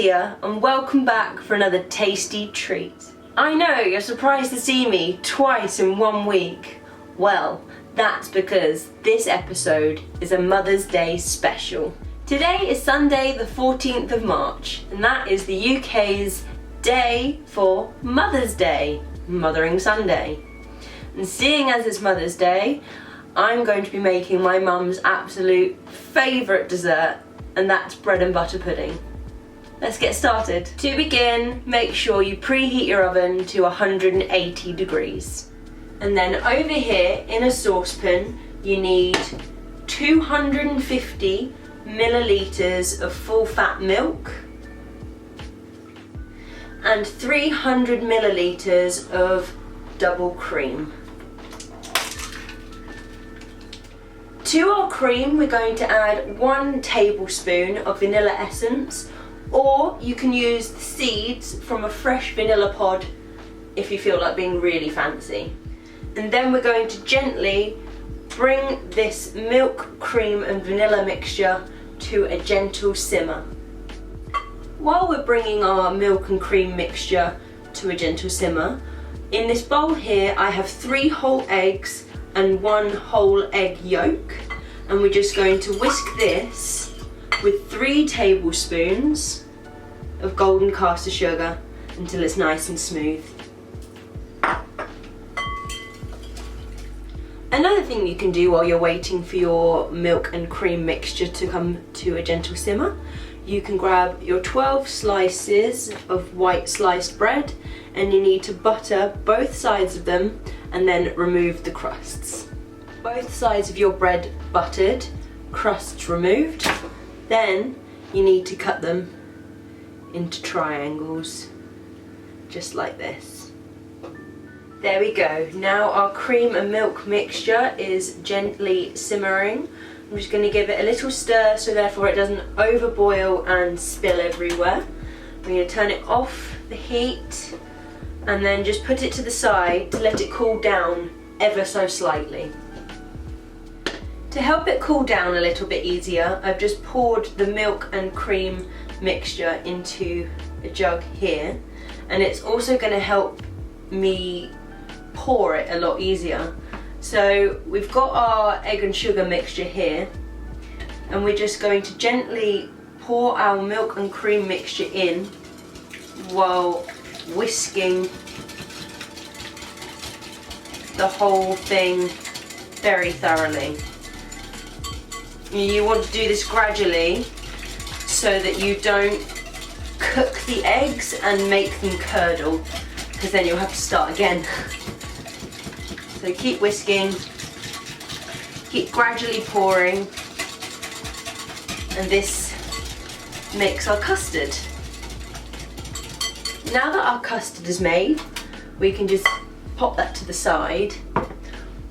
Tortilla and welcome back for another tasty treat. I know you're surprised to see me twice in 1 week. Well, that's because this episode is a Mother's Day special. Today is Sunday the 14th of March and that is the UK's day for Mother's Day, Mothering Sunday. And seeing as it's Mother's Day, I'm going to be making my mum's absolute favourite dessert, and that's bread and butter pudding. Let's get started. To begin, make sure you preheat your oven to 180 degrees. And then over here in a saucepan, you need 250 millilitres of full fat milk and 300 millilitres of double cream. To our cream, we're going to add 1 tablespoon of vanilla essence, or you can use the seeds from a fresh vanilla pod if you feel like being really fancy. And then we're going to gently bring this milk, cream and vanilla mixture to a gentle simmer. While we're bringing our milk and cream mixture to a gentle simmer, in this bowl here I have 3 whole eggs and 1 whole egg yolk, and we're just going to whisk this with 3 tablespoons of golden caster sugar until it's nice and smooth. Another thing you can do while you're waiting for your milk and cream mixture to come to a gentle simmer, you can grab your 12 slices of white sliced bread and you need to butter both sides of them and then remove the crusts. Both sides of your bread buttered, crusts removed, then you need to cut them into triangles, just like this. There we go. Now our cream and milk mixture is gently simmering. I'm just going to give it a little stir so therefore it doesn't overboil and spill everywhere. I'm going to turn it off the heat and then just put it to the side to let it cool down ever so slightly. To help it cool down a little bit easier, I've just poured the milk and cream mixture into a jug here, and it's also going to help me pour it a lot easier. So we've got our egg and sugar mixture here, and we're just going to gently pour our milk and cream mixture in while whisking the whole thing very thoroughly. You want to do this gradually so that you don't cook the eggs and make them curdle, because then you'll have to start again. So keep whisking, keep gradually pouring, and this makes our custard. Now that our custard is made, we can just pop that to the side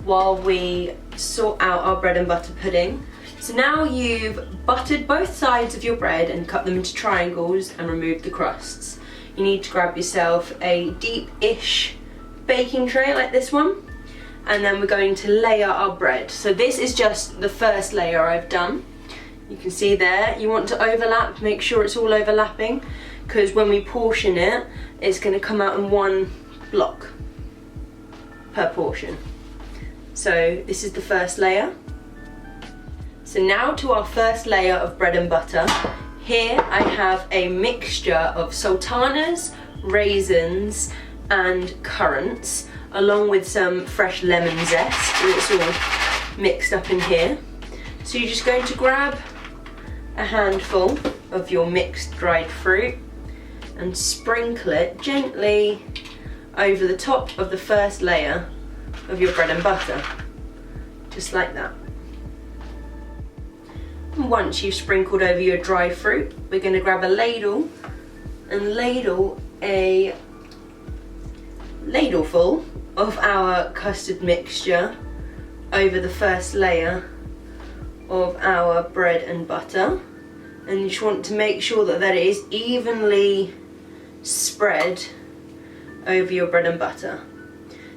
while we sort out our bread and butter pudding. So now you've buttered both sides of your bread and cut them into triangles and removed the crusts. You need to grab yourself a deep-ish baking tray like this one, and then we're going to layer our bread. So this is just the first layer I've done. You can see there, you want to overlap, make sure it's all overlapping, because when we portion it, it's going to come out in one block per portion. So this is the first layer. So now to our first layer of bread and butter. Here I have a mixture of sultanas, raisins and currants, along with some fresh lemon zest. It's all mixed up in here. So you're just going to grab a handful of your mixed dried fruit and sprinkle it gently over the top of the first layer of your bread and butter, just like that. And once you've sprinkled over your dry fruit, we're going to grab a ladle and ladle a ladleful of our custard mixture over the first layer of our bread and butter, and you just want to make sure that that is evenly spread over your bread and butter.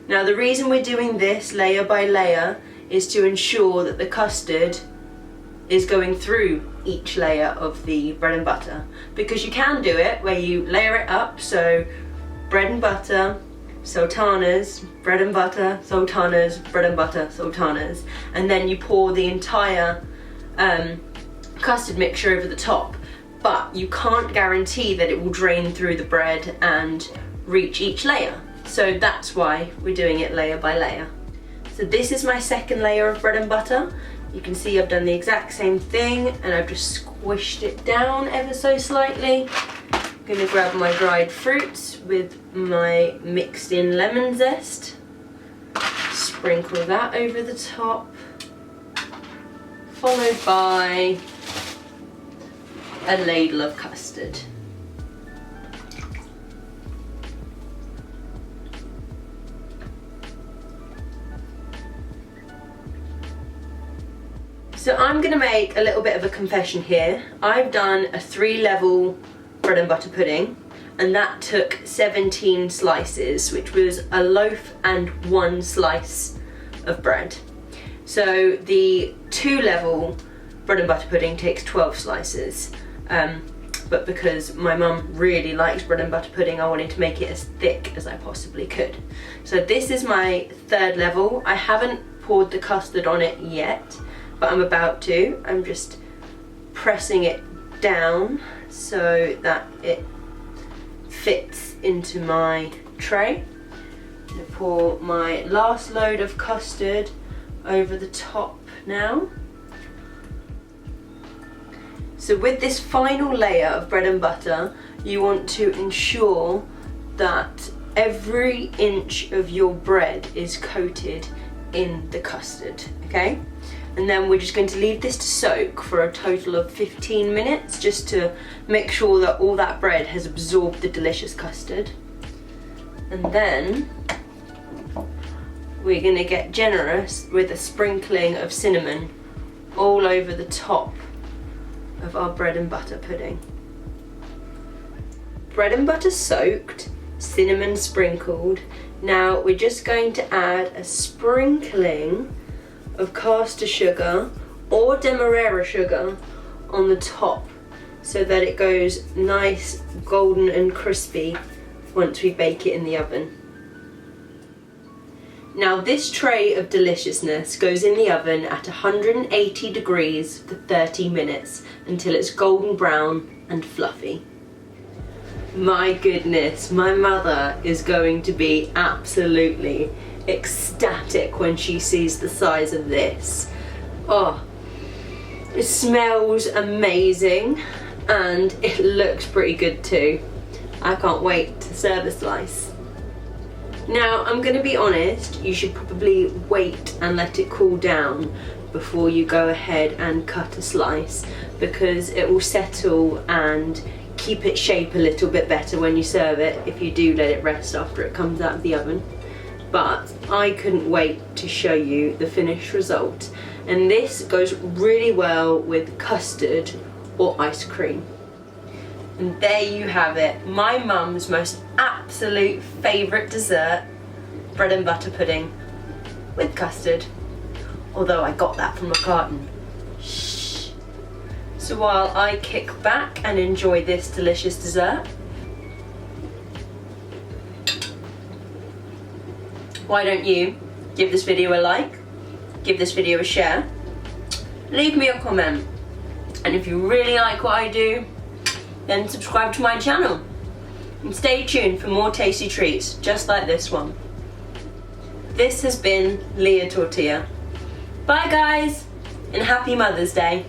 Now the reason we're doing this layer by layer is to ensure that the custard is going through each layer of the bread and butter, because you can do it where you layer it up, so bread and butter, sultanas, bread and butter, sultanas, bread and butter, sultanas, and then you pour the entire custard mixture over the top. But you can't guarantee that it will drain through the bread and reach each layer. So that's why we're doing it layer by layer. So this is my second layer of bread and butter. You can see I've done the exact same thing and I've just squished it down ever so slightly. I'm gonna grab my dried fruits with my mixed in lemon zest. Sprinkle that over the top, followed by a ladle of custard. So I'm going to make a little bit of a confession here. I've done a 3-level bread and butter pudding, and that took 17 slices, which was a loaf and 1 slice of bread. So the 2-level bread and butter pudding takes 12 slices. But because my mum really likes bread and butter pudding, I wanted to make it as thick as I possibly could. So this is my 3rd level. I haven't poured the custard on it yet, but I'm about to. I'm just pressing it down so that it fits into my tray. I'm going to pour my last load of custard over the top now. So with this final layer of bread and butter, you want to ensure that every inch of your bread is coated in the custard, okay? And then we're just going to leave this to soak for a total of 15 minutes, just to make sure that all that bread has absorbed the delicious custard. And then we're going to get generous with a sprinkling of cinnamon all over the top of our bread and butter pudding. Bread and butter soaked, cinnamon sprinkled. Now we're just going to add a sprinkling of caster sugar or Demerara sugar on the top so that it goes nice golden and crispy once we bake it in the oven. Now this tray of deliciousness goes in the oven at 180 degrees for 30 minutes until it's golden brown and fluffy. My goodness, my mother is going to be absolutely ecstatic when she sees the size of this. Oh, it smells amazing and it looks pretty good too. I can't wait to serve a slice. Now, I'm going to be honest, you should probably wait and let it cool down before you go ahead and cut a slice, because it will settle and keep its shape a little bit better when you serve it if you do let it rest after it comes out of the oven. But I couldn't wait to show you the finished result. And this goes really well with custard or ice cream. And there you have it, my mum's most absolute favourite dessert, bread and butter pudding with custard. Although I got that from a carton. Shh. So while I kick back and enjoy this delicious dessert, why don't you give this video a like, give this video a share, leave me a comment, and if you really like what I do, then subscribe to my channel and stay tuned for more tasty treats just like this one. This has been Leah Tortilla. Bye guys, and happy Mother's Day.